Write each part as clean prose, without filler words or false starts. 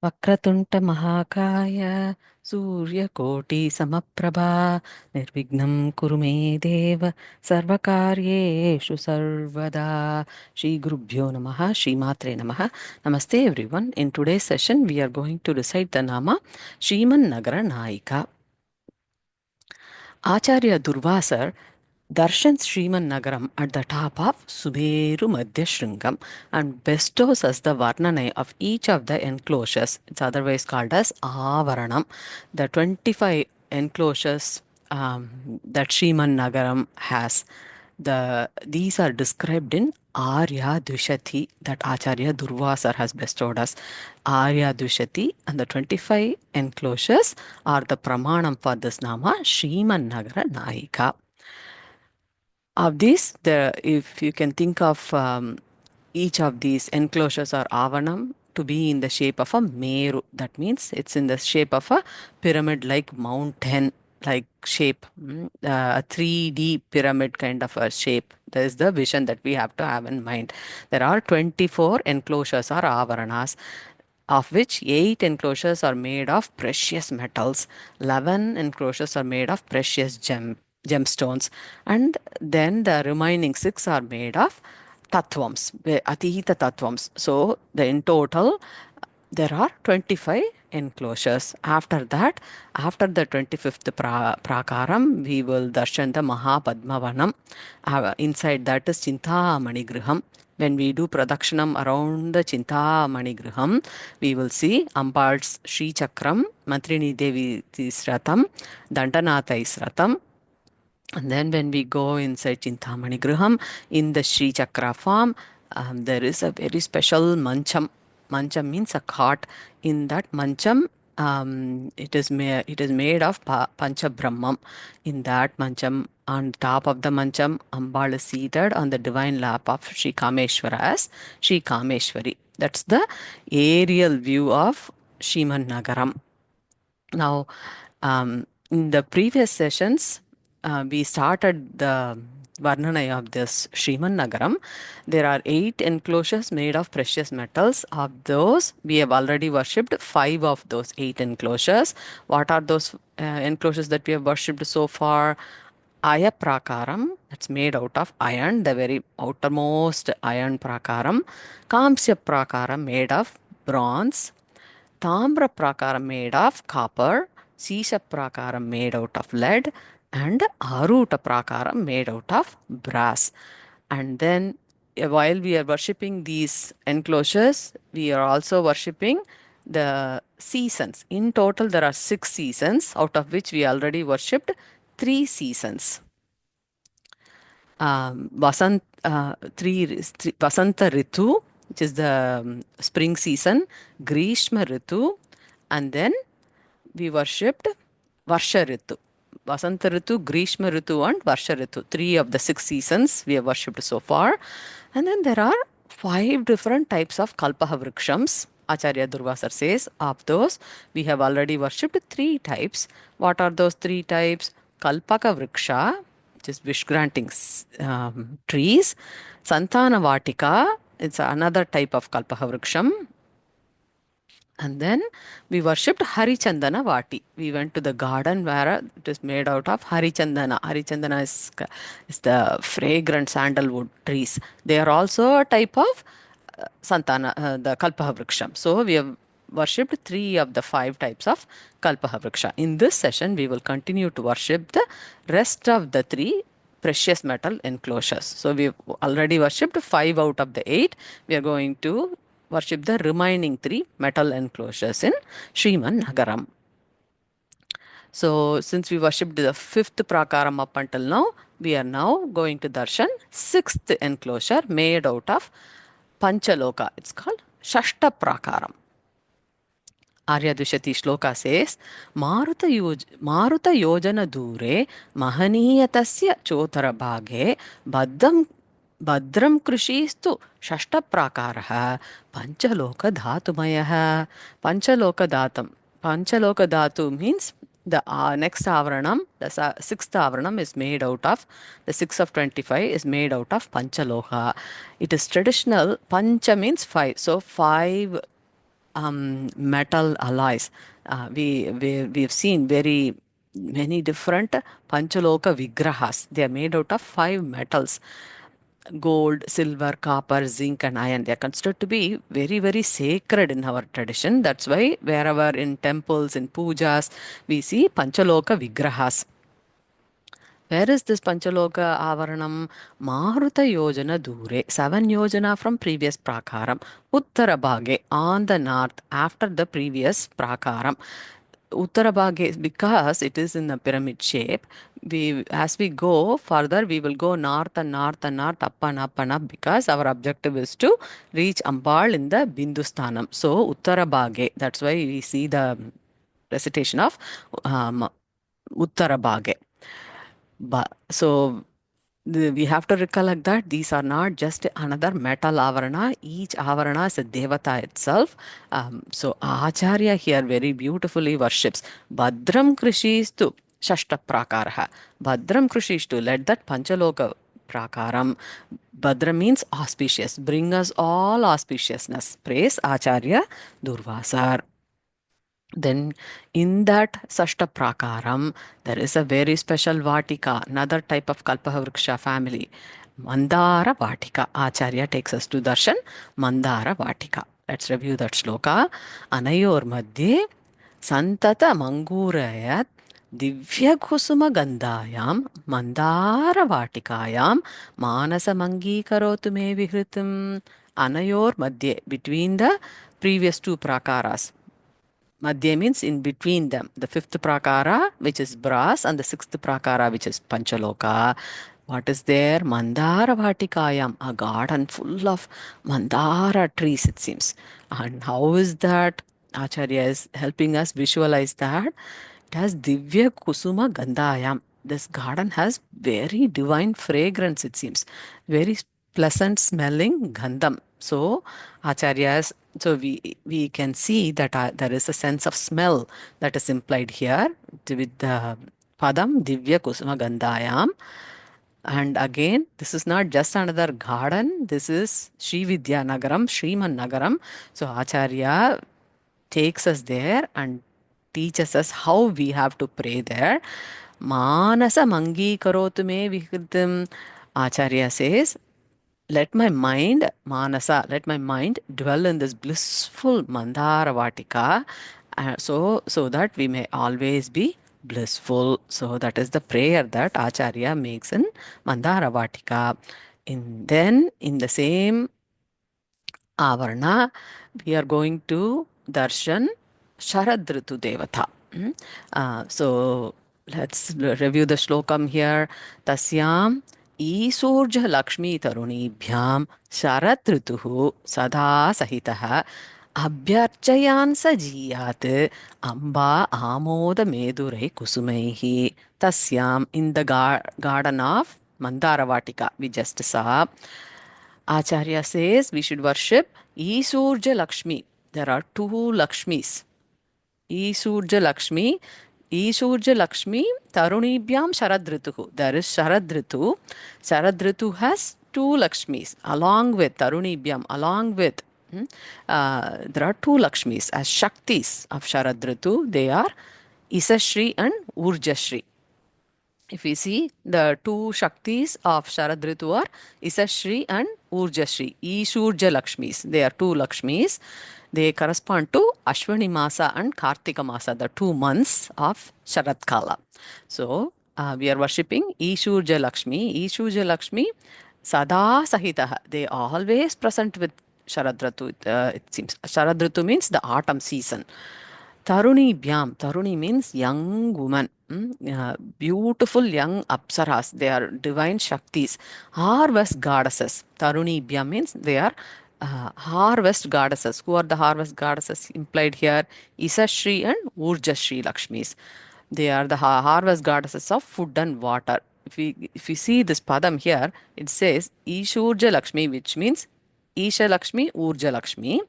వక్రతుంట మహాకాయ సూర్యకోటి సమప్రభా నిర్విఘ్నం కురు మే దేవ సర్వకార్యేషు సర్వదా. శ్రీ గురుభ్యో నమః. శ్రీమాత్రే నమః. నమస్తే everyone. In today's session we are going to recite the nama Sriman Nagara Nayika. Acharya Durvasar darshans Sriman Nagaram at the top of Suberu Madhya Shringam and bestows us the Varnanai of each of the enclosures. It's otherwise called as Avaranam. The 25 enclosures that Sriman Nagaram has. These are described in Arya Dwishati that Acharya Durvasar has bestowed us. Arya Dwishati and the 25 enclosures are the pramanam for this nama Sriman Nagara Nayika. Of these, if you can think of each of these enclosures or avanam to be in the shape of a meru, that means it's in the shape of a pyramid-like mountain like shape, a 3D pyramid kind of a shape. That is the vision that we have to have in mind. There are 24 enclosures or avaranas, of which 8 enclosures are made of precious metals, 11 enclosures are made of precious gemstones, and then the remaining 6 are made of tattvams, atita tattvams. So in total there are 25 enclosures. After that, after the 25th Praakaram, we will darshan the Mahapadmavanam. Inside that is Chintamani Griham. When we do Pradakshinam around the Chintamani Griham, we will see Ambal's Sri Chakram, Mantrini Devi's Ratham, Dandanatha's Ratham. And then when we go inside Chintamani Griham, in the Sri Chakra form, there is a very special mancham. Mancham means a cot. In that mancham, it is made of Pancha Brahmam. In that mancham, on top of the mancham, Ambal is seated on the divine lap of Sri Kameshwara as Sri Kameshwari. That's the aerial view of Sriman Nagaram. Now, in the previous sessions, we started the Varnanai of this Sriman Nagaram. There are 8 enclosures made of precious metals. Of those, we have already worshipped 5 of those 8 enclosures. What are those enclosures that we have worshipped so far? Aya Praakaram, that's made out of iron, the very outermost iron Praakaram. Kaamsya Praakaram made of bronze. Thaamra Praakaram made of copper, Seesa Praakaram made out of lead, and Aruta Praakaram made out of brass. And then while we are worshipping these enclosures, we are also worshipping the seasons. In total, there are 6 seasons, out of which we already worshipped 3 seasons. Vasanta Ritu, which is the spring season, Grishma Ritu, and then we worshipped Varsha Ritu. Vasanta Ritu, Grishma Ritu, and Varsha Ritu. 3 of the 6 seasons we have worshipped so far. And then there are 5 different types of Kalpaha Vrikshams. Acharya Durvasar says, of those, we have already worshipped 3 types. What are those 3 types? Kalpaka Vriksha, which is wish granting trees. Santana Vatika, it's another type of Kalpaha Vriksham. And then we worshipped Harichandana Vati. We went to the garden where it is made out of Harichandana. Harichandana is the fragrant sandalwood trees. They are also a type of Santana, the Kalpaha Vriksham. So we have worshipped 3 of the 5 types of Kalpaha Vriksha. In this session, we will continue to worship the rest of the 3 precious metal enclosures. So we have already worshipped 5 out of the 8. We are going to worship the remaining 3 metal enclosures in Sriman Nagaram. So since we worshipped the 5th Praakaram up until now, we are now going to darshan 6th enclosure made out of Panchaloha. It's called Shashta Praakaram. Arya Dwishati Sloka says, Maruta Yojana Dure Mahaniyatasya Chotara Bhage Badram Krishistu Shashta Praakaraha Panchaloka Dhatumayaha. Panchaloka Dhatam. Panchaloka Dhatu means the next Avaranam, the 6th Avaranam is made out of, the 6 of 25 is made out of Panchaloha. It is traditional, Pancha means 5. So 5 metal alloys. We've seen very many different Panchaloka Vigrahas. They are made out of five metals: gold, silver, copper, zinc, and iron. They are considered to be very, very sacred in our tradition. That's why wherever in temples, in pujas, we see Panchaloka Vigrahas. Where is this Panchaloka Avaranam? Maruta Yojana Dure, 7 yojana from previous Praakaram, Uttarabhage on the north after the previous Praakaram. Uttarabhage is because it is in a pyramid shape. As we go further, we will go north and north and north, up and up and up, because our objective is to reach Ambal in the Bindusthanam. So Uttarabhage, that's why we see the recitation of Uttarabhage. So we have to recollect that these are not just another metal avarana. Each avarana is a devata itself. So Acharya here very beautifully worships Bhadram Krishistu Shashta Prakaraha. Bhadram Krishistu, let that Panchaloka Prakaram. Bhadra means auspicious. Bring us all auspiciousness. Praise Acharya Durvasar. Then in that Sashta Prakaram, there is a very special Vatika, another type of Kalpavriksha family. Mandara Vatika. Acharya takes us to Darshan. Mandara Vatika. Let's review that sloka. Anayor Madhye Santata Mangurayat Divya Kusuma Gandhayam Mandara Vatikayam Manasa Mangi Karotu Me Vihritam. Anayor Madhye, between the previous two prakaras. Madhya means in between them. The fifth prakara, which is brass, and the sixth prakara, which is panchaloka. What is there? Mandara Vatikayam, a garden full of mandara trees, it seems. And how is that? Acharya is helping us visualize that. It has Divya Kusuma Gandhayam. This garden has very divine fragrance, it seems. Very pleasant smelling Gandham. So, Acharyas, so we can see that there is a sense of smell that is implied here with the Padam Divya Kusuma Gandhayam. And again, this is not just another garden. This is Sri Vidya Nagaram, Sriman Nagaram. So Acharya takes us there and teaches us how we have to pray there. Manasa Mangi Karotu Me Vikritam. Acharya says, let my mind, Manasa, let my mind dwell in this blissful Mandara Vatika, so that we may always be blissful. So that is the prayer that Acharya makes in Mandara Vatika. Then in the same Avarna, we are going to darshan Sharad Ritu Devata. So let's review the shlokam here. Tasyam Isurja Lakshmi Tarunibhyam Sharad Rituhu Sada Sahitaha Abhyarchayan Sajiyat Amba Amoda Medurai Kusumaihi. Tasyam, in the garden of Mandara Vatika we just saw. Acharya says we should worship Isurja Lakshmi. There are two Lakshmis. Isurja Lakshmi. Isurja Lakshmi Tarunibhyam Sharadrituhu. There is Sharadritu. Sharadritu has two Lakshmis along with Tarunibhyam, along with there are two Lakshmis as Shaktis of Sharadritu. They are Isashri and Urjashri. If we see the two Shaktis of Sharad Ritu are Isashri and Urjashri, Ishurja Lakshmis. They are two Lakshmis. They correspond to Ashwini Masa and Kartika Masa, the 2 months of Sharad Kala. So we are worshipping Ishurja Lakshmi. Ishurja Lakshmi Sada Sahitaha. They are always present with Sharad Ritu. It seems Sharad Ritu means the autumn season. Taruni Bhyam. Taruni means young woman. Beautiful young apsaras. They are divine shaktis. Harvest goddesses. Taruni Bhyam means they are harvest goddesses. Who are the harvest goddesses implied here? Isashri and Urjashri Lakshmis. They are the harvest goddesses of food and water. If we see this padam here, it says Ishurja Lakshmi, which means Isha Lakshmi, Urja Lakshmi.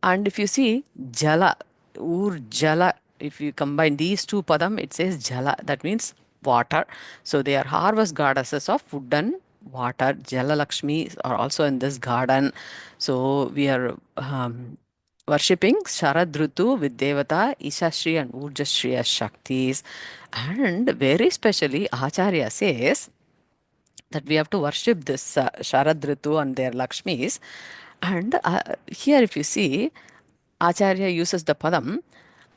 And if you see Jala, Ur Jala, if you combine these two padam, it says Jala. That means water. So they are harvest goddesses of food and water. Jala Lakshmi are also in this garden. So we are worshipping Sharad Ritu with Devata, Ishashri and Urjashri as Shaktis. And very specially, Acharya says that we have to worship this Sharad Ritu and their Lakshmis. And here, if you see, Acharya uses the padam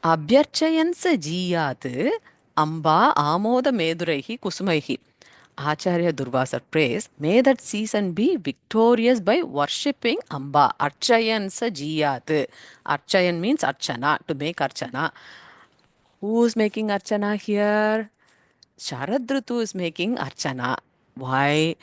Abhyarchayansa jiyat amba amoda meduraihi kusumaihi. Acharya Durvasar prays, may that season be victorious by worshipping Amba. Archayansa jiyat. Archayan means Archana, to make Archana. Who's making Archana here? Sharad Ritu is making Archana. Why?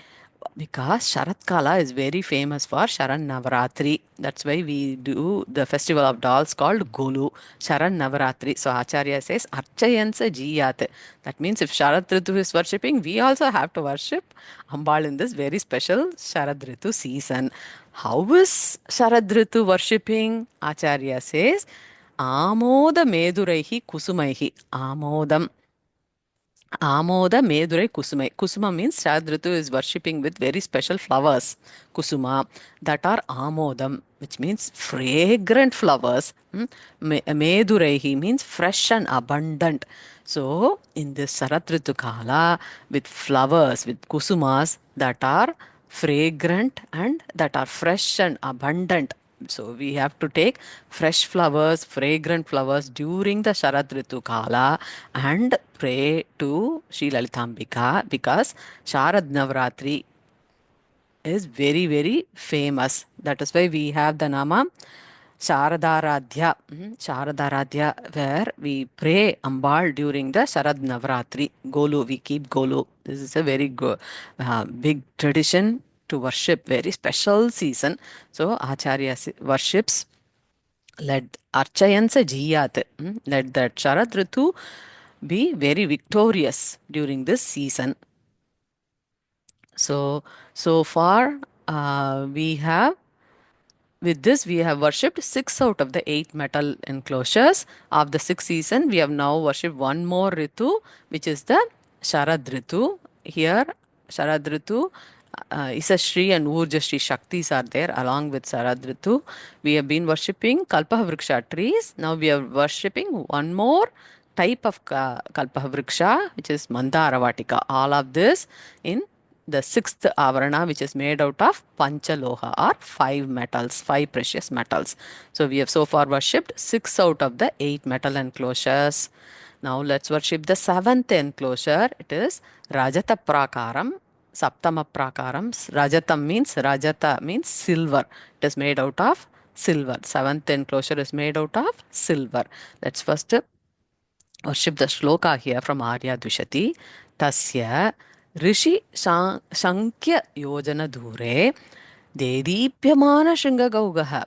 Because Sharat Kala is very famous for Sharan Navaratri. That's why we do the festival of dolls called Golu, Sharan Navaratri. So Acharya says, Archayansa Jiyat. That means if Sharat Ritu is worshipping, we also have to worship Ambal in this very special Sharad Ritu season. How is Sharad Ritu worshipping? Acharya says, Amoda Meduraihi Kusumaihi. Amodam. Amoda Medurai Kusuma. Kusuma means Shadritu is worshipping with very special flowers. Kusuma that are Amodam, which means fragrant flowers. Medurai means fresh and abundant. So in this Sharatritu Kala, with flowers, with kusumas that are fragrant and that are fresh and abundant. So we have to take fresh flowers, fragrant flowers during the Sharad Ritu Kala and pray to Sri Lalitambika because Sharad Navratri is very, very famous. That is why we have the Nama Sharadaradhya. Sharadaradhya, where we pray Ambal during the Sharad Navratri. Golu, we keep Golu. This is a very big tradition to worship, very special season. So Acharya worships, let Archayansa Jiyat, let that Sharad Ritu be very victorious during this season. So far, we have with this, we have worshipped 6 out of the 8 metal enclosures of the 6th season. We have now worshipped one more Ritu, which is the Sharad Ritu. Here, Sharad Ritu, Isashri and Urjashri Shaktis are there along with Sharad Ritu. We have been worshipping Kalpavriksha trees. Now we are worshipping one more type of Kalpavriksha, which is Mandara Vatika. All of this in the 6th Avarana, which is made out of Panchaloha or 5 metals, 5 precious metals. So we have so far worshipped 6 out of the 8 metal enclosures. Now let's worship the 7th enclosure. It is Rajata Praakaram, Saptama Praakarams. Rajata means silver. It is made out of silver. 7th enclosure is made out of silver. Let's first worship the Sloka here from Arya Dwishati. Tasya Rishi Shankya Yojana Dhure Dedipyamana Shringagaugaha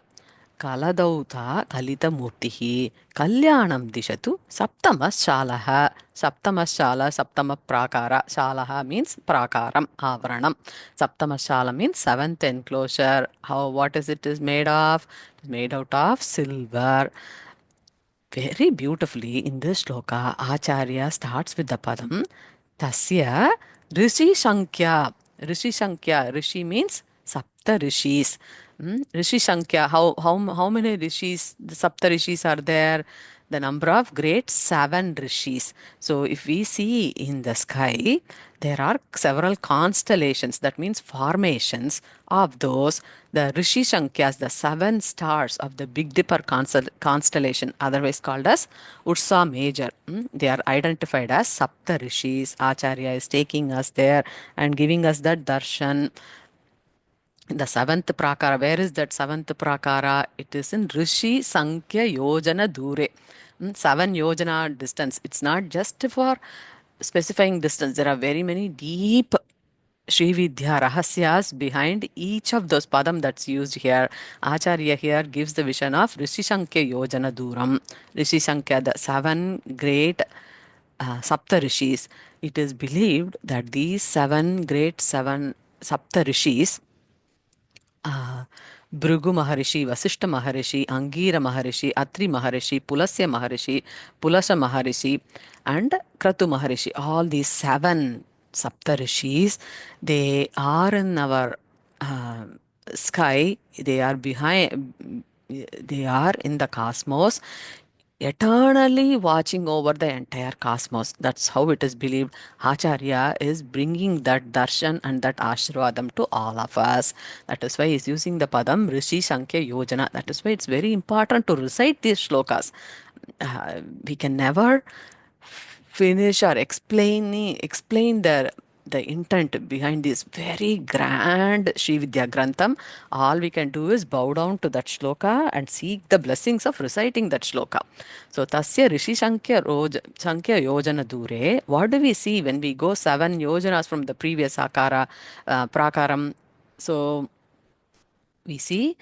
Kaladauta Kalita Murtihi Kalyanam Dishatu Saptama Shalaha. Saptama Shala, Saptama Prakara. Shalaha means Praakaram, Avaranam. Saptama Shala means 7th enclosure. What is it is made of? It is made out of silver. Very beautifully in this shloka, Acharya starts with the padam Tasya Rishi Shankya. Rishi Shankya. Rishi means Sapta Rishis. Rishi Shankya. How many Rishis, the Sapta Rishis are there? The number of great 7 Rishis. So if we see in the sky, there are several constellations. That means formations of those. The Rishi Shankyas, the 7 stars of the Big Dipper constellation, otherwise called as Ursa Major. They are identified as Sapta Rishis. Acharya is taking us there and giving us that darshan. The 7th Praakara, where is that 7th Praakara? It is in Rishi Sankhya Yojana Dure. 7 Yojana distance. It's not just for specifying distance. There are very many deep Sri Vidya Rahasyas behind each of those padam that's used here. Acharya here gives the vision of Rishi Sankhya Yojana Duram. Rishi Sankhya, the 7 great Sapta Rishis. It is believed that these 7 great 7 Sapta Rishis, Bhrigu Maharishi, Vasishta Maharishi, Angira Maharishi, Atri Maharishi, Pulasya Maharishi, Pulasa Maharishi, and Kratu Maharishi. All these 7 Sapta Rishis, they are in our sky. They are behind. They are in the cosmos, eternally watching over the entire cosmos. That's how it is believed. Acharya is bringing that darshan and that ashirvadam to all of us. That is why he's using the padam Rishi Sankhya Yojana. That is why it's very important to recite these shlokas. We can never finish or explain the intent behind this very grand Sri Vidya Grantham. All we can do is bow down to that shloka and seek the blessings of reciting that shloka. So Tasya Rishi Sankhya Yojana Dure. What do we see when we go 7 yojanas from the previous Akara, Praakaram? So we see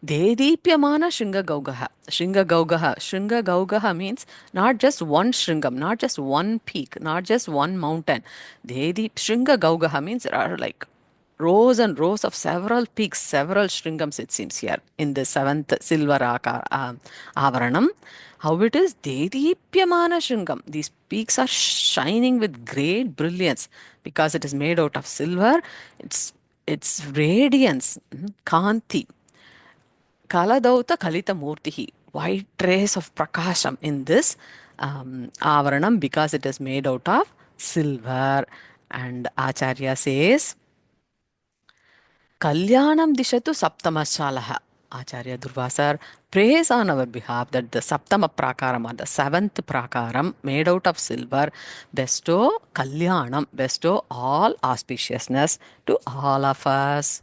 Dedipyamana Shringa Gaugaha. Shringa Gaugaha. Shringa Gaugaha means not just one Shringam, not just one peak, not just one mountain. Shringa Gaugaha means there are like rows and rows of several peaks, several Shringams, it seems here in the seventh silver Avaranam. How it is Dedipyamana Shringam. These peaks are shining with great brilliance because it is made out of silver. Its radiance, Kanti. Kaladauta Kalita Murtihi, white trace of Prakasham in this Avaranam because it is made out of silver. And Acharya says, Kalyanam Dishatu Saptamashalaha. Acharya Durvasar prays on our behalf that the Saptama Praakaram, or the seventh Praakaram made out of silver, bestow Kalyanam, bestow all auspiciousness to all of us.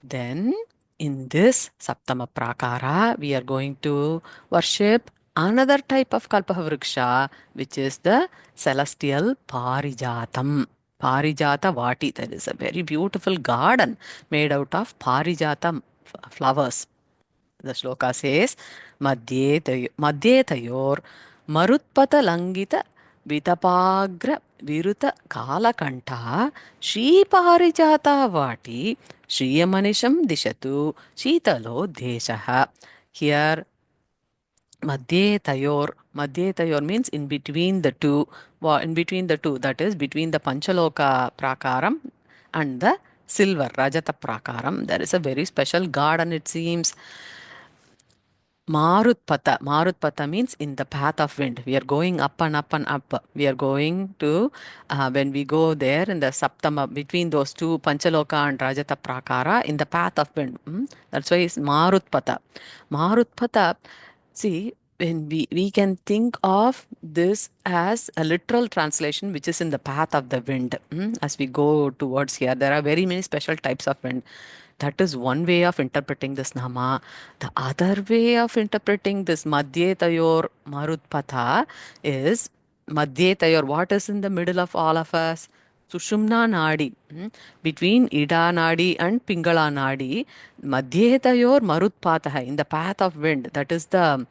Then, in this Saptama Prakara, we are going to worship another type of Kalpavriksha, which is the celestial Parijatam. Parijata Vati. There is a very beautiful garden made out of Parijata flowers. The shloka says, Madhye Tayor Marutpata Langita Vitapagra Viruta Kalakanta Shri Parijata Vati Shriyamanisham Dishatu Shitalo Deshaha. Here Madhye Tayor means in between the two, in between the two, that is between the Panchaloka Praakaram and the silver Rajata Praakaram. There is a very special garden, it seems. Marutpata. Marutpata means in the path of wind. We are going up and up and up. We are going to, when we go there in the Saptama, between those two, Panchaloka and Rajata Prakara, in the path of wind. That's why it's Marutpata. Marutpata, see, when we can think of this as a literal translation, which is in the path of the wind. As we go towards here, there are very many special types of wind. That is one way of interpreting this nama. The other way of interpreting this Madhye Tayor Marutpatha is Madhye Tayor. What is in the middle of all of us? Sushumna Nadi. Between Ida Nadi and Pingala Nadi. Madhye Tayor Marutpatha. In the path of wind. That is the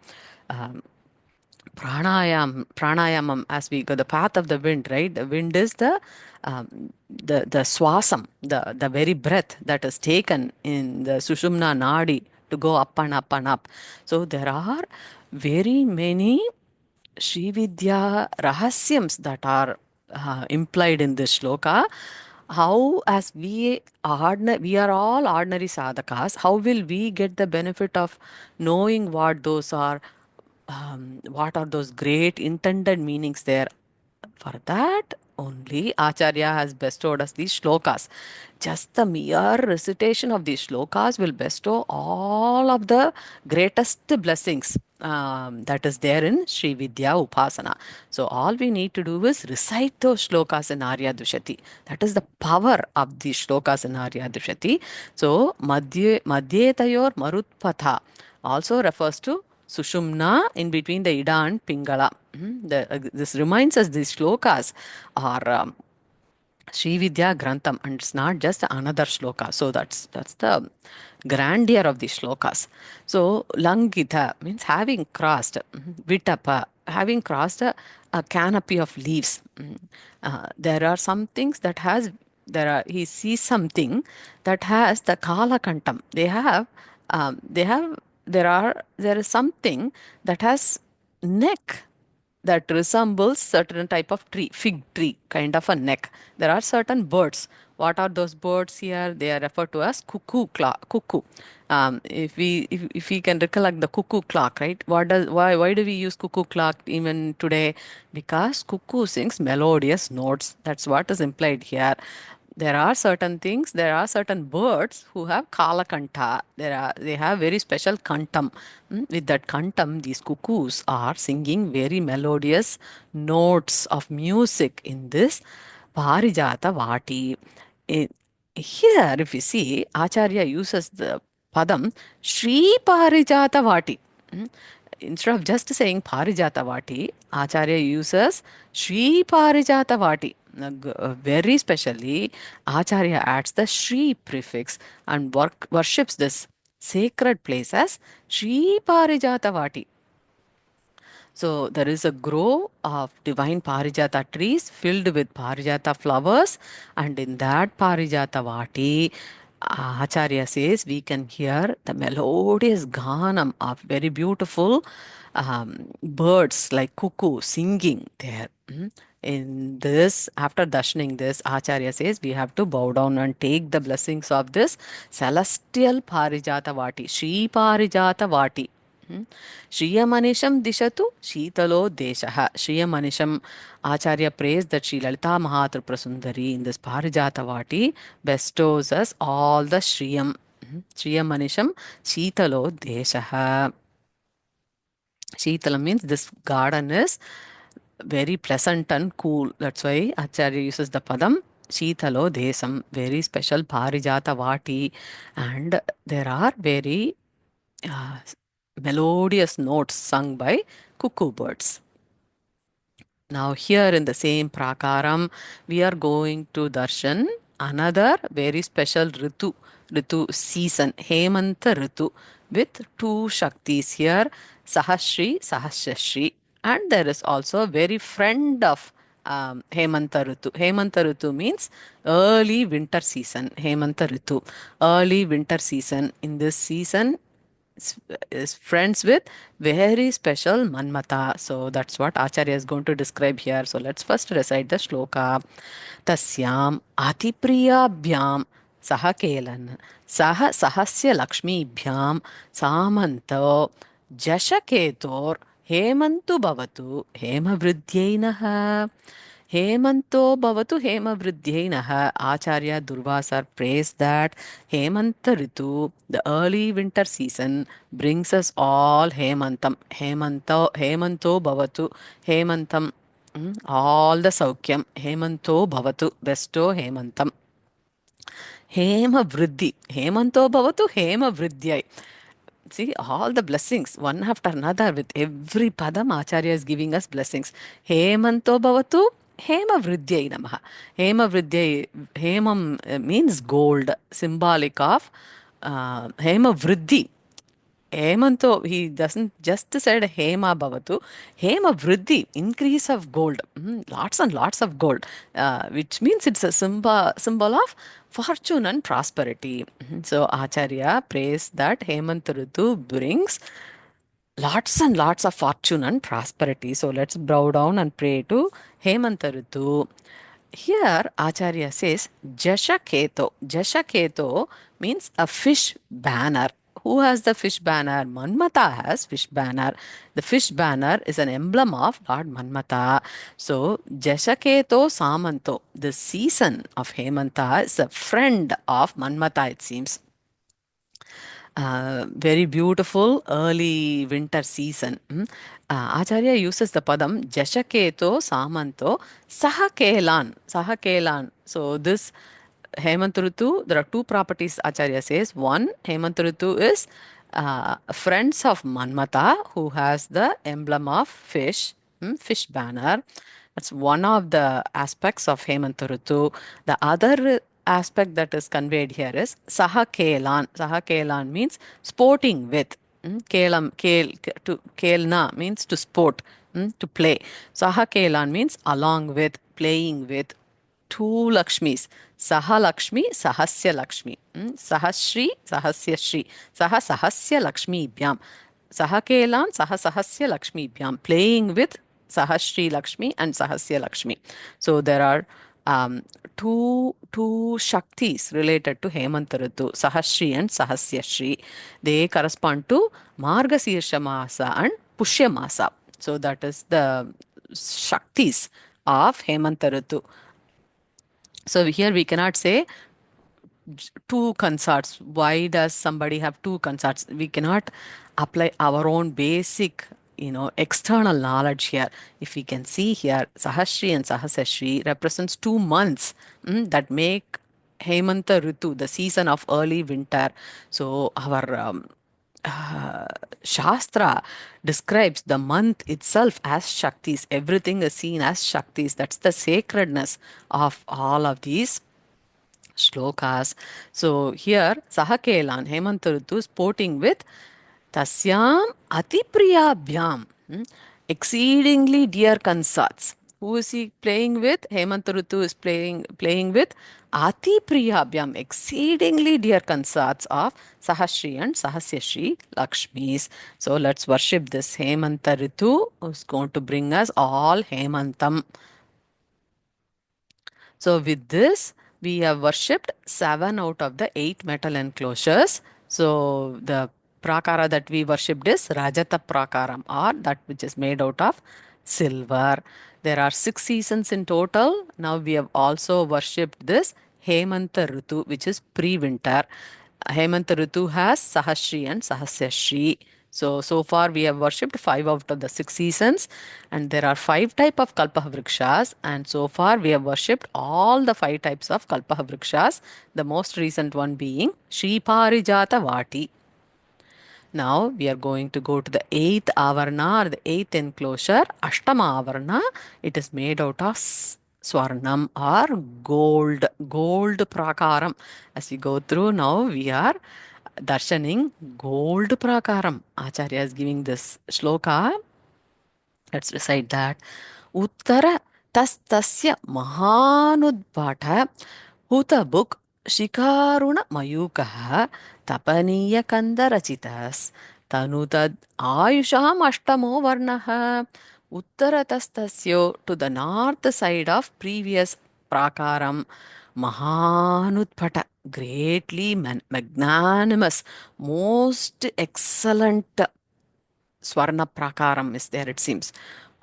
um, pranayamam, as we go the path of the wind, right? The wind is the swasam, the very breath that is taken in the sushumna nadi to go up and up and up. So there are very many Srividya rahasyams that are implied in this shloka. How, as we are all ordinary sadhakas, how will we get the benefit of knowing what those are? What are those great intended meanings there? For that only Acharya has bestowed us these shlokas. Just the mere recitation of these shlokas will bestow all of the greatest blessings that is there in Sri Vidya Upasana. So all we need to do is recite those shlokas in Arya Dwishati. That is the power of these shlokas in Arya Dwishati. So Madhye Tayor Marutpatha also refers to Sushumna in between the Ida and Pingala. This reminds us these shlokas are Sri Vidya Grantham, and it's not just another shloka. So that's the grandeur of these shlokas. So Langita means having crossed, Vitapa, having crossed a canopy of leaves. There are some things that has he sees something that has the Kaala Kantam. There is something that has neck. that resembles certain type of tree, fig tree, kind of a neck. There are certain birds. What are those birds here? They are referred to as cuckoo. If we can recollect the cuckoo clock, right? Why do we use cuckoo clock even today? Because cuckoo sings melodious notes. That's what is implied here. There are certain things, there are certain birds who have Kaala Kanta. They have very special kantam. With that kantam, these cuckoos are singing very melodious notes of music in this Parijata Vati. I- Here, if you see, Acharya uses the padam Sri Parijata Vati. Mm, Instead of just saying Parijata Vati, Acharya uses Sri Parijata Vati. Very specially, Acharya adds the Shri prefix and worships this sacred place as Sri Parijata Vati. So there is a grove of divine Parijata trees filled with Parijata flowers, and in that Parijata Vati, Acharya says we can hear the melodious ganam of very beautiful birds like cuckoo singing there. In this, after darshaning this, Acharya says we have to bow down and take the blessings of this celestial Parijata Vati, Sri Parijata Vati. Shriyamanisham dishatu Shitalo Deshaha. Shriyamanisham Acharya prays that Sri Lalita Mahatripurasundari in this Parijata Vati bestows us all the Shriyam. Shriyamanisham Shitalo Deshaha. Shitalam means this garden is very pleasant and cool. That's why Acharya uses the padam Shitalo Desam, very special Parijata Vati, and there are very uh, melodious notes sung by cuckoo birds. Now, here in the same Praakaram, we are going to darshan another very special Ritu season, Hemanta Ritu, with two Shaktis here, Sahasri, Sahasrashri, and there is also a very friend of Hemanta Ritu. Hemanta Ritu means early winter season. Hemanta Ritu, early winter season. In this season, is friends with very special Manmata. So that's what Acharya is going to describe here. So let's first recite the shloka. Tasyam Atipriyabhyam Sahakelan Saha Sahasya Lakshmibhyam Samanto Jashaketor Hemantu Bhavatu Hemavridhyainaha. Hemanto Bhavatu Hemavridhyainaha. Acharya Durvasar prays that Hemanta Ritu, the early winter season, brings us all Hemantam. Hemanto Bhavatu, Hemantam, all the Saukyam. Hemanto Bhavatu, bestow Hemantam. Hema Vriddhi. Hemanto Bhavatu, Hema Vridhyai. See, all the blessings, one after another, with every padam, Acharya is giving us blessings. Hemanto Bhavatu, Hema Vridhyai Namaha. Hema Vridhyai, Hemam means gold, symbolic of Hema Vriddhi. Hemanto, he doesn't just said Hema Bhavatu, Hema Vriddhi, increase of gold, lots and lots of gold, which means it's a symbol of fortune and prosperity. So Acharya prays that Hemant Ritu brings lots and lots of fortune and prosperity. So let's bow down and pray to Hemanta Ritu. Here, Acharya says Jashaketo. Jashaketo means a fish banner. Who has the fish banner? Manmata has fish banner. The fish banner is an emblem of Lord Manmata. So, Jashaketo Samanto, the season of Hemanta, is a friend of Manmata, it seems. Very beautiful early winter season. Acharya uses the padam Jashaketo Samanto Sahakelan. Sahakelan. So this Hemant Ritu, there are two properties Acharya says. One, Hemant Ritu is friends of Manmata who has the emblem of fish, fish banner. That's one of the aspects of Hemant Ritu. The other aspect that is conveyed here is Sahakelan. Sahakelan means sporting with. Kelna means to sport, to play. Sahakelan means along with, playing with. Two Lakshmis. Saha Lakshmi, Sahasya Lakshmi. Sahasri, Sahasya Shri. Saha Sahasya Lakshmi Bhyam. Sahakelan, Saha Sahasya Lakshmi Bhyam. Playing with Sahasri Lakshmi and Sahasya Lakshmi. So there are um, two Shaktis related to Hemanta Ritu, Sahasri and Sahasya Shri. They correspond to Margasirsha Masa and Pushya Masa. So that is the Shaktis of Hemanta Ritu. So here we cannot say two consorts. Why does somebody have two consorts? We cannot apply our own basic, external knowledge here. If we can see here, Sahasri and Sahasashri represents 2 months that make Hemanta Ritu, the season of early winter. So our Shastra describes the month itself as Shaktis. Everything is seen as Shaktis. That's the sacredness of all of these Slokas. So here Sahakelan Hemantaritu is sporting with Tasyam Atipriyabhyam, exceedingly dear consorts. Who is he playing with? Hemantaritu is playing with Atipriyabhyam, exceedingly dear consorts of Sahasri and Sahasyashri Lakshmis. So let's worship this Hemantaritu who's going to bring us all Hemantam. So with this, we have worshipped 7 out of the 8 metal enclosures. So the prakara that we worshipped is Rajata Praakaram, or that which is made out of silver. There are 6 seasons in total. Now we have also worshipped this Hemanta Ritu, which is pre-winter. Hemanta Ritu has Sahasri and Sahasrashri. So far we have worshipped 5 out of the 6 seasons, and there are 5 types of Kalpavrikshas, and so far we have worshipped all the 5 types of Kalpavrikshas, the most recent one being Shri Parijata Vati. Now we are going to go to the 8th Avarana or the 8th enclosure, Ashtama Avarana. It is made out of Swarnam or gold Praakaram. As we go through now, we are darshaning gold Praakaram. Acharya is giving this shloka. Let's recite that. Uttara tastasya mahanudbhata hutabuk shikaruna mayukaha tapaniya kandarachitas tanutad ayusham ashtamo varnaha. Uttaratastasyo, to the north side of previous Praakaram, Mahanudbhata, greatly magnanimous, most excellent Svarna Praakaram is there, it seems.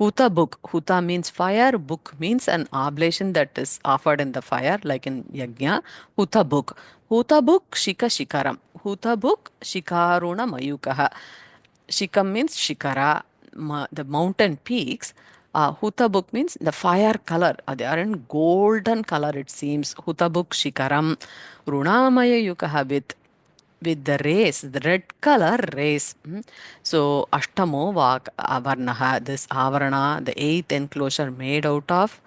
Huta book. Huta means fire. Book means an oblation that is offered in the fire, like in Yajna. Huta book. Huta book Shika Shikaram. Huta book Shikaruna Mayukaha. Shikam means Shikara, the mountain peaks. Hutabuk means the fire color. They are in golden color, it seems. Hutabuk Shikaram. Runamaya Yukaha with the rays, the red color rays. So Ashtamo Avarnaha, this Avarana, the 8th enclosure made out of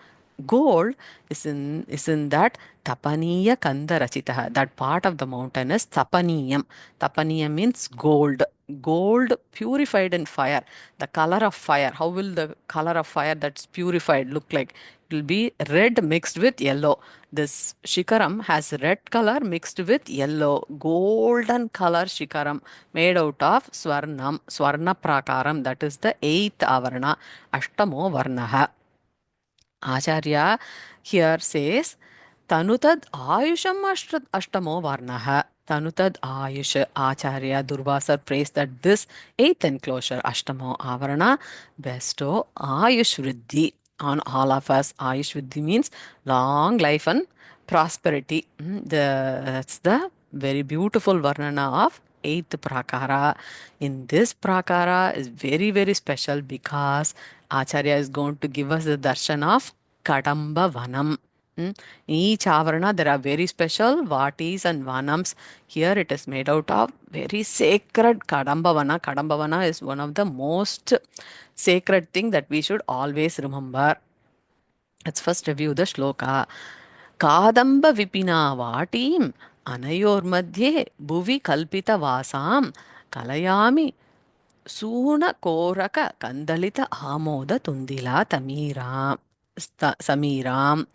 gold, is in that Tapaniya Kanda Rachitaha. That part of the mountain is Tapaniyam. Tapaniyam means gold. Gold purified in fire. The color of fire. How will the color of fire that's purified look like? It will be red mixed with yellow. This shikaram has red color mixed with yellow. Golden color shikaram made out of Swarna Praakaram. That is the 8th Avarana. Ashtamo Varnaha. Acharya here says, Tanutad Ayusham Ashtamo Varnaha. Tanutad Ayush. Acharya Durvasar prays that this 8th enclosure, Ashtamo Avarana, bestow Ayush Vriddhi on all of us. Ayush Vriddhi means long life and prosperity. That's the very beautiful Varnana of 8th Praakara. In this Praakara is very, very special because Acharya is going to give us the darshan of Kadamba Vanam. In each Avarana, there are very special Vatis and Vanams. Here it is made out of very sacred Kadambavana. Kadambavana is one of the most sacred thing that we should always remember. Let's first review the shloka. Kadamba vipina vatim anayor madhye bhuvi kalpita vasam kalayami Suna Koraka Kandalita Amoda Tundila Tamira Samiram.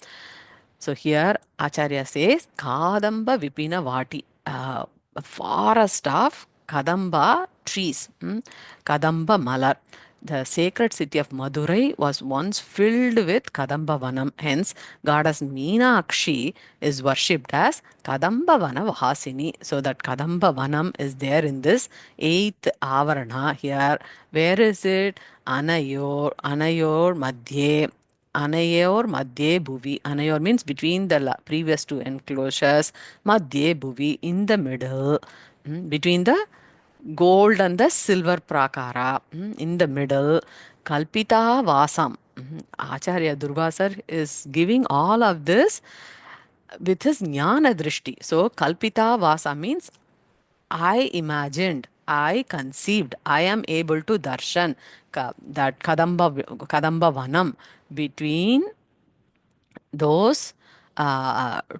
So here Acharya says Kadamba Vipina Vati, a forest of Kadamba trees, Kadamba Malar. The sacred city of Madurai was once filled with Kadamba Vanam. Hence, goddess Meenakshi is worshipped as Kadamba Vana Vahasini. So that Kadamba Vanam is there in this eighth Avarana here. Where is it? Anayor Madhye. Anayor Madhye Bhuvi. Anayor means between the previous two enclosures. Madhye Bhuvi in the middle. Between the gold and the silver prakara in the middle. Kalpita Vasam. Acharya Durvasar is giving all of this with his jnana drishti. So Kalpita Vasa means I imagined, I conceived, I am able to darshan that Kadamba Vanam between those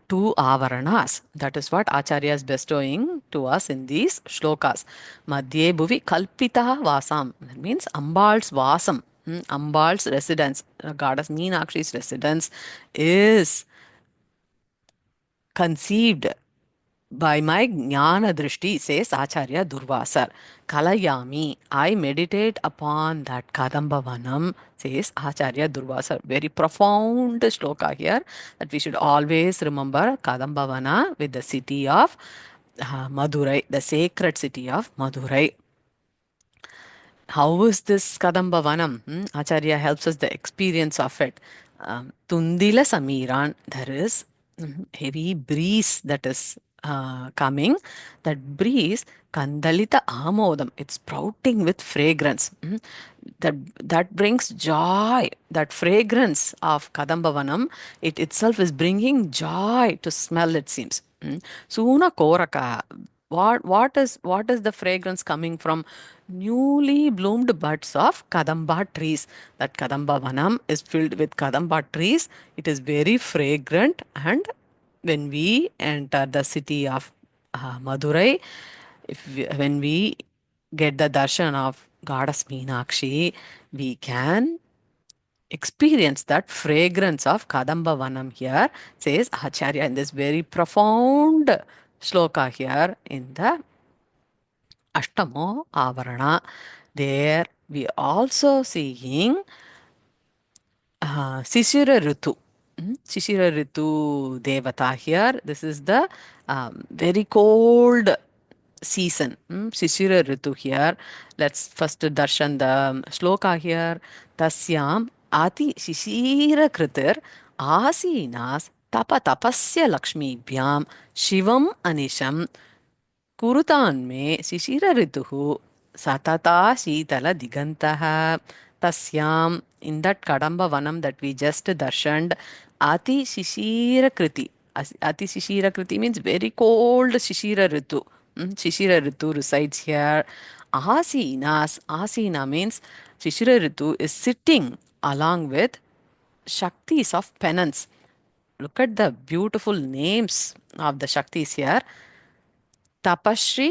two avaranas. That is what Acharya is bestowing to us in these shlokas. Madhye bhuvi kalpita vasam. That means Ambal's vasam. Ambal's residence, goddess Meenakshi's residence is conceived by my jnana drishti, says Acharya Durvasar. Kalayami, I meditate upon that Kadambavanam, says Acharya Durvasar. Very profound shloka here that we should always remember Kadambavana with the city of Madurai, the sacred city of Madurai. How is this Kadamba Vanam? Acharya helps us the experience of it. Tundila Samiran, there is heavy breeze that is coming. That breeze, Kandalita Amodam, it's sprouting with fragrance. That that brings joy. That fragrance of Kadambavanam, it itself is bringing joy to smell, it seems. Suna Koraka. What is the fragrance coming from? Newly bloomed buds of Kadamba trees. That Kadamba Vanam is filled with Kadamba trees. It is very fragrant, and when we enter the city of Madurai, when we get the darshan of Goddess Meenakshi, we can experience that fragrance of Kadamba Vanam here, says Acharya in this very profound shloka here in the Ashtamo Avarana. There we also seeing Sishira Ritu. Shishira Ritu Devata here. This is the very cold season. Shishira Ritu here. Let's first darshan the shloka here. Tasyam Ati Shishira Kritir Asinas Tapa Tapasya Lakshmi Bhyam Shivam Anisham कुरुतान्मे शिशिरऋतुः satata शीतल दिगन्तः tasyam. In that Kadamba Vanam that we just darshaned, Ati Shishira Kriti. Ati Shishira Kriti means very cold Shishira Ritu. Shishira Ritu resides here. Asinas. Asina means Shishira Ritu is sitting along with Shaktis of penance. Look at the beautiful names of the Shaktis here. Tapashri,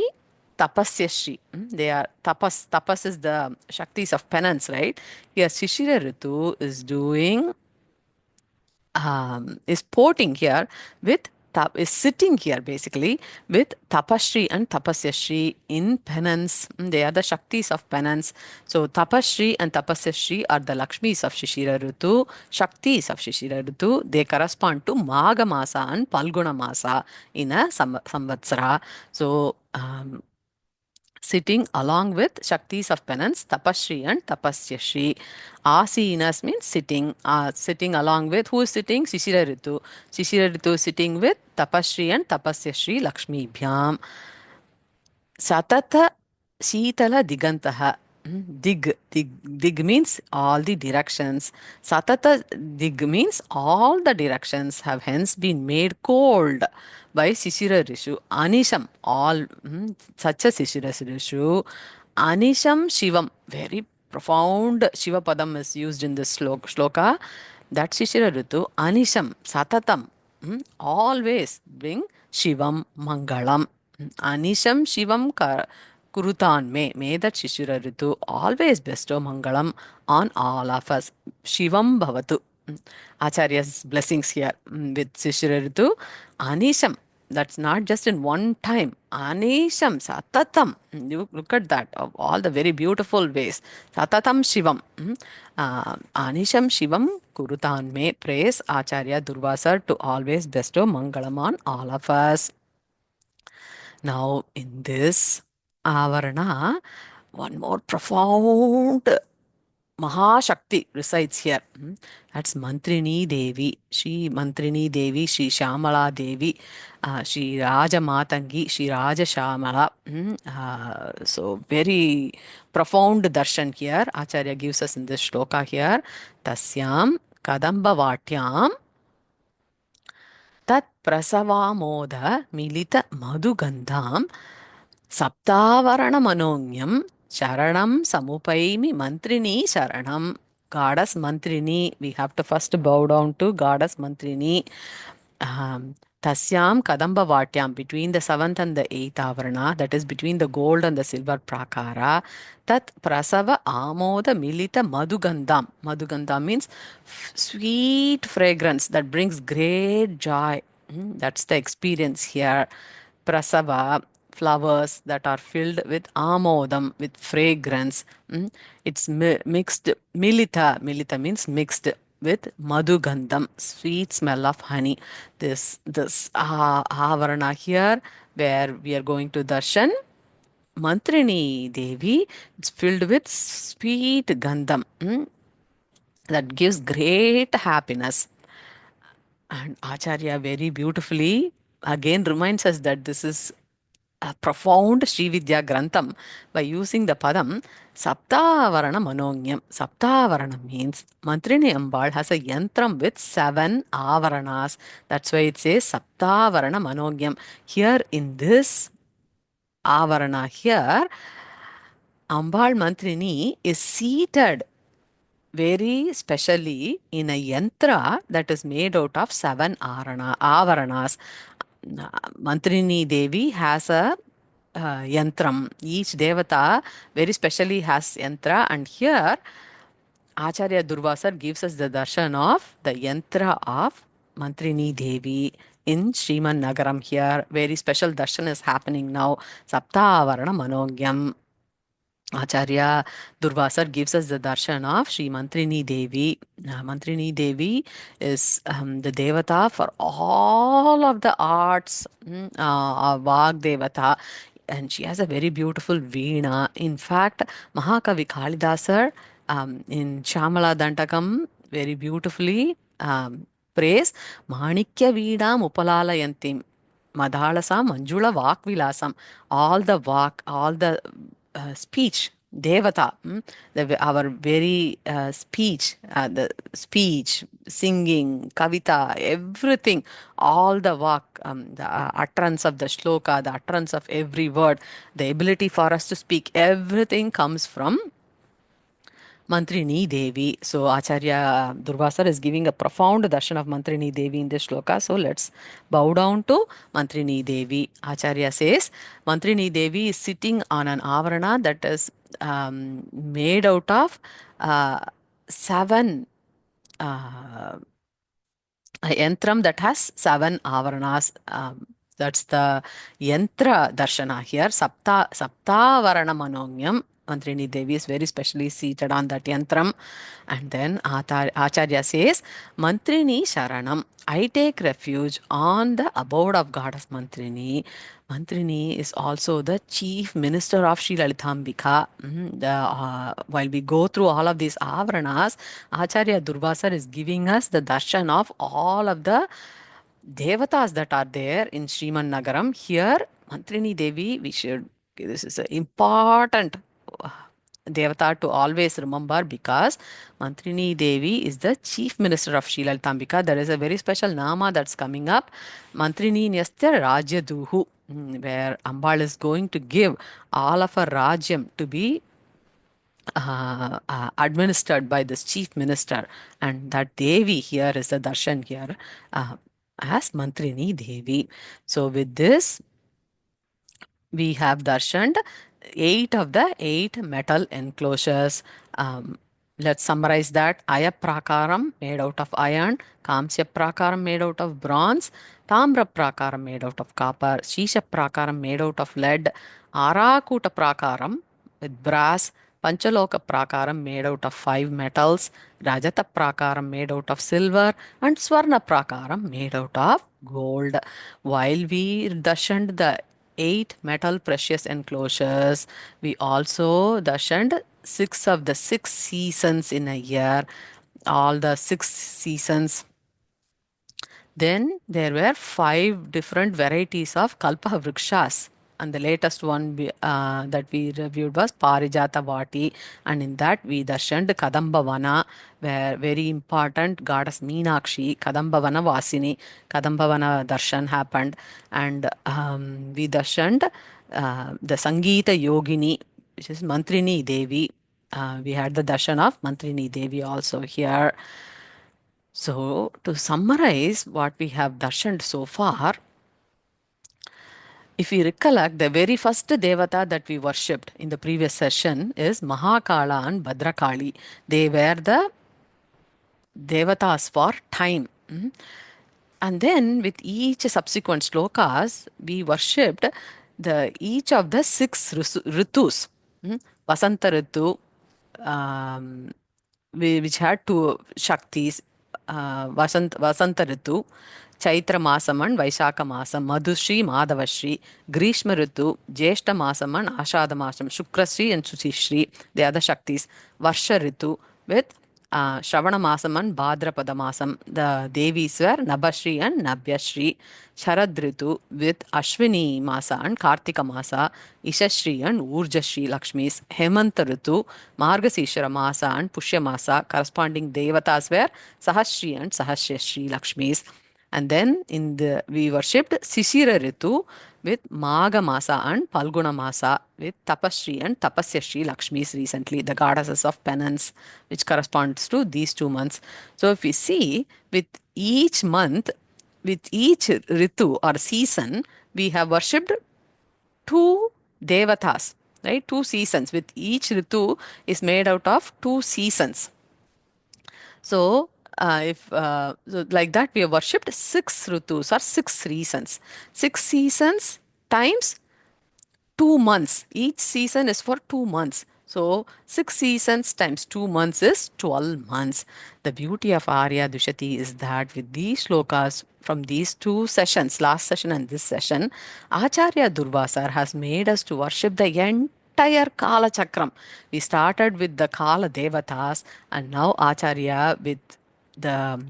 Tapasyashri. They are tapas. Tapas is the Shaktis of penance, right? Here, Shishira Ritu is doing, is porting here with, is sitting here basically with Tapashri and Tapasyashri in penance. They are the Shaktis of penance. So, Tapashri and Tapasyashri are the Lakshmis of Shishira Ritu, Shaktis of Shishira Ritu. They correspond to Magha Masa and Palguna Masa in a Samvatsara. So, sitting along with Shaktis of penance, Tapashri and Tapasyashri. Asinas means sitting. Sitting along with, who is sitting? Shishira Ritu. Shishira Ritu is sitting with Tapashri and Tapasyashri Lakshmi Bhyam. Satata Sheetala Digantaha. Dig means all the directions. Satata dig means all the directions have hence been made cold by Shishira Rishu. Anisham, all such a Shishira Rishu. Anisham Shivam, very profound Shiva Padam is used in this shloka. That Shishira Ritu, Anisham, Satatam, always bring Shivam Mangalam. Anisham Shivam Kurutan may that Shishira Ritu always bestow Mangalam on all of us. Shivam Bhavatu. Acharya's blessings here with Shishira Ritu. Anisham, That's not just in one time. Anisham Satatam. You look at that, of all the very beautiful ways. Satatam Shivam. Anisham Shivam Kurutan me. Praise Acharya Durvasar to always bestow Mangalam on all of us. Now, in this Avarana, one more profound Mahashakti resides here. That's Mantrini Devi. She Mantrini Devi, she Shamala Devi, she Raja Matangi, she Raja Shamala. So very profound darshan here. Acharya gives us in this shloka here. Tasyam Kadamba Vatyam Tat Prasavamoda Milita Madhugandham Saptavarana Manonyam Sharanam Samupaimi Mantrini Sharanam. Goddess Mantrini. We have to first bow down to Goddess Mantrini. Tasyam Kadamba Vatyam, between the seventh and the eighth Avarana, that is between the gold and the silver Prakara. Tat Prasava Amoda Milita Madhugandham. Madhugandham means sweet fragrance that brings great joy. That's the experience here. Prasava, flowers that are filled with amodam, with fragrance. It's mixed. Milita means mixed with madhugandham, sweet smell of honey. This avarana here, where we are going to darshan Mantrini Devi, it's filled with sweet gandham, that gives great happiness. And Acharya very beautifully again reminds us that this is a profound Srividya Grantham by using the Padam Saptavarana Manonyam. Saptavarana means Mantrini Ambal has a yantram with 7 avaranas. That's why it says Saptavarana Manonyam. Here in this avarana here, Ambal Mantrini is seated very specially in a yantra that is made out of 7 avaranas. Mantrini Devi has a yantram. Each devata very specially has yantra, and here Acharya Durvasar gives us the darshan of the yantra of Mantrini Devi in Sriman Nagaram here. Very special darshan is happening now. Saptavarana Manogyam. Acharya Durvasar gives us the darshan of Sri Mantrini Devi. Mantrini Devi is the devata for all of the arts, Vag Devata, and she has a very beautiful veena. In fact, Mahakavi Kalidasar in Shamala Dantakam very beautifully praise Manikya Veena Upalalayantim. Madhalasa Manjula Vakvilasam. All the Vak, all the speech, Devata, our very the speech, singing, kavita, everything, all the Vak, the utterance of the shloka, the utterance of every word, the ability for us to speak, everything comes from Mantrini Devi. So Acharya Durvasar is giving a profound darshan of Mantrini Devi in this shloka. So let's bow down to Mantrini Devi. Acharya says Mantrini Devi is sitting on an avarana that is made out of uh, 7 a yantram that has 7 avaranas. That's the yantra darshana here. Saptavarana manonyam. Mantrini Devi is very specially seated on that yantram. And then Acharya says, Mantrini Sharanam. I take refuge on the abode of goddess Mantrini. Mantrini is also the chief minister of Sri Lalitambika. While we go through all of these avaranas, Acharya Durvasar is giving us the darshan of all of the devatas that are there in Sriman Nagaram. Here, Mantrini Devi, this is an important devata to always remember, because Mantrini Devi is the chief minister of Sri Lalitambika. There is a very special nama that's coming up, Mantrini Nyastya Rajya Duhu, where Ambal is going to give all of her Rajyam to be administered by this chief minister, and that Devi here is the darshan here as Mantrini Devi. So with this, we have darshaned 8 of the 8 metal enclosures. Let's summarize that. Aya Praakaram made out of iron, Kaamsya Praakaram made out of bronze, Thaamra Praakaram made out of copper, Seesa Praakaram made out of lead, Aara Praakaram with brass, Panchaloha Praakaram made out of 5 metals, Rajata Praakaram made out of silver, and Svarna Praakaram made out of gold. While we darshaned the 8 metal precious enclosures, we also darshaned 6 of the 6 seasons in a year, all the 6 seasons. Then there were 5 different varieties of Kalpa Vrikshas. And the latest one that we reviewed was Parijata Vati. And in that we darshaned Kadambavana, where very important goddess Meenakshi, Kadambavana Vasini, Kadambavana darshan happened. And we darshaned the Sangeeta Yogini, which is Mantrini Devi. We had the darshan of Mantrini Devi also here. So, to summarize what we have darshaned so far, if we recollect, the very first Devata that we worshipped in the previous session is Mahakala and Bhadrakali. They were the Devatas for time. And then with each subsequent slokas, we worshipped each of the 6 ritus. Vasanta Ritu, um, which had 2 Shaktis, Vasanta Ritu, Chaitra Masam and Vaishaka Masam, Madhushri, Madhavashri, Grishma Ritu, Jeshta Masam and Ashada Masam, Shukrashri and Suchishri, the other Shaktis, Varsha Ritu with Shravana Masam and Bhadrapada Masam. The Devis were Nabashri and Nabhyashri. Sharad Ritu with Ashwini Masa and Kartika Masa, Ishashri and Urjashri Lakshmis. Hemanta Ritu, Margasishara Masa and Pushya Masa. Corresponding Devatas were Sahasri and Sahasrashri Lakshmis. And then we worshipped Sishira Ritu with Maga Masa and Palguna Masa with Tapasri and Tapasyashri Lakshmis recently, the goddesses of penance, which corresponds to these 2 months. So if we see with each month, with each Ritu or season, we have worshipped 2 Devatas, right? 2 seasons. With each Ritu is made out of 2 seasons. So, if so like that, we have worshipped 6 ritus or 6 reasons. 6 seasons times 2 months. Each season is for 2 months. So 6 seasons times 2 months is 12 months. The beauty of Arya Dwishati is that with these slokas from these 2 sessions, last session and this session, Acharya Durvasar has made us to worship the entire Kaala Chakram. We started with the Kaala Devatas and now Acharya with the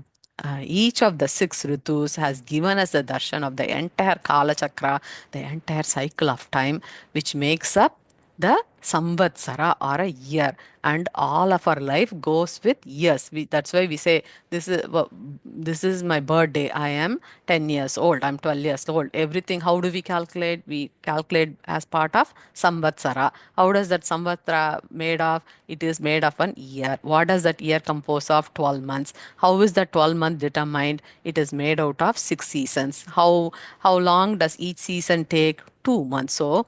each of the 6 ritus has given us the darshan of the entire Kala Chakra, the entire cycle of time, which makes up the Samvatsara or a year, and all of our life goes with years. That's why we say this is my birthday. I am 10 years old. I'm 12 years old. Everything. How do we calculate? We calculate as part of Samvatsara. How does that Samvatsara made of? It is made of an year. What does that year compose of? 12 months. How is the 12 month determined? It is made out of 6 seasons. How long does each season take? 2 months. So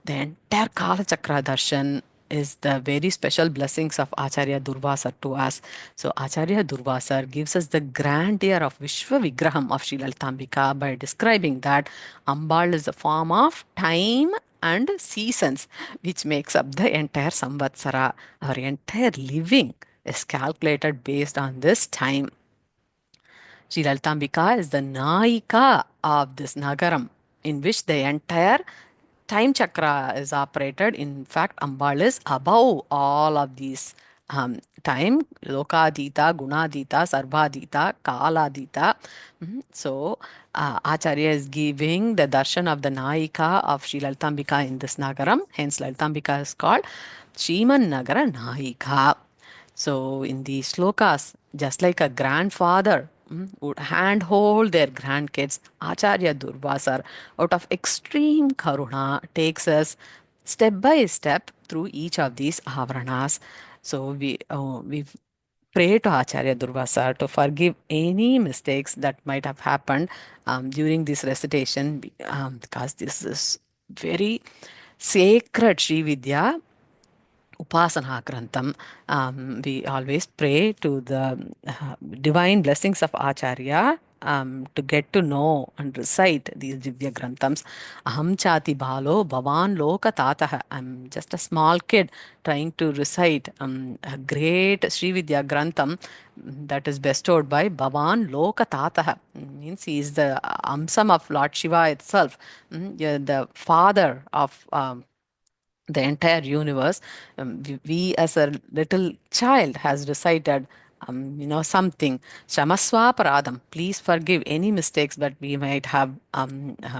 the entire Kala Chakra Darshan is the very special blessings of Acharya Durvasar to us. So Acharya Durvasar gives us the grandeur of Vishwa Vigraham of Sri Lalitambika by describing that Ambal is the form of time and seasons, which makes up the entire Samvatsara. Our entire living is calculated based on this time. Sri Lalitambika is the Nayika of this Nagaram, in which the entire time chakra is operated. In fact, Ambal is above all of these time, Lokadita, Gunadita, Sarvadita, Kaladita. So, Acharya is giving the darshan of the Nayika of Sri Lalitambika in this Nagaram. Hence, Lalitambika is called Sriman Nagara Nayika. So, in the slokas, just like a grandfather would handhold their grandkids, Acharya Durvasar, out of extreme karuna, takes us step by step through each of these avaranas. So, we pray to Acharya Durvasar to forgive any mistakes that might have happened during this recitation, because this is very sacred Sri Vidya Upasana Grantham. We always pray to the divine blessings of Acharya to get to know and recite these Divya Granthams. Aham Chati Balo Bhavan Loka Tataha. I'm just a small kid trying to recite a great Sri Vidya Grantham that is bestowed by Bhavan Loka Tataha. Means he is the Amsam of Lord Shiva itself, yeah, the father of the entire universe. We as a little child has recited something. Shamaswa paradam, please forgive any mistakes that we might have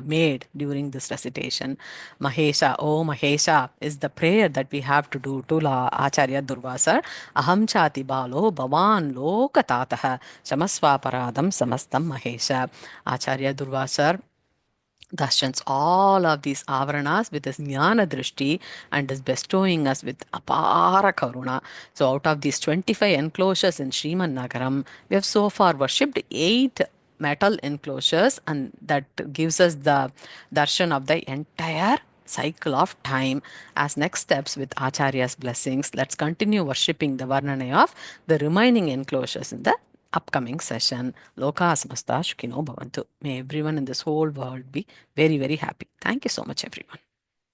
made during this recitation. Mahesha, oh Mahesha, is the prayer that we have to do to Acharya Durvasar. Aham chati balo bhavan lokatataha shamaswa paradam samastam Mahesha. Acharya Durvasar darshans all of these avaranas with his jnana drishti and is bestowing us with apara karuna. So out of these 25 enclosures in Sriman Nagaram, we have so far worshipped 8 metal enclosures, and that gives us the darshan of the entire cycle of time. As next steps with Acharya's blessings, let's continue worshipping the Varnanai of the remaining enclosures in the upcoming session. Loka samasta shukino bhavantu. May everyone in this whole world be very, very happy. Thank you so much, everyone.